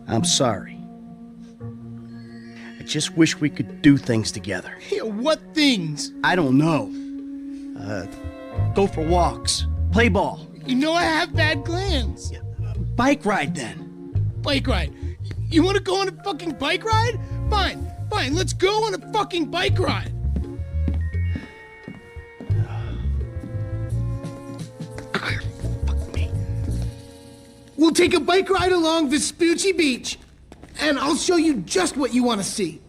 I'm sorry. I just wish we could do things together. Yeah, what things? I don't know. Go for walks, play ball. You know I have bad glands. Bike ride then. Bike ride. You want to go on a fucking bike ride? Fine, let's go on a fucking bike ride. Fuck me. We'll take a bike ride along Vespucci Beach, and I'll show you just what you want to see.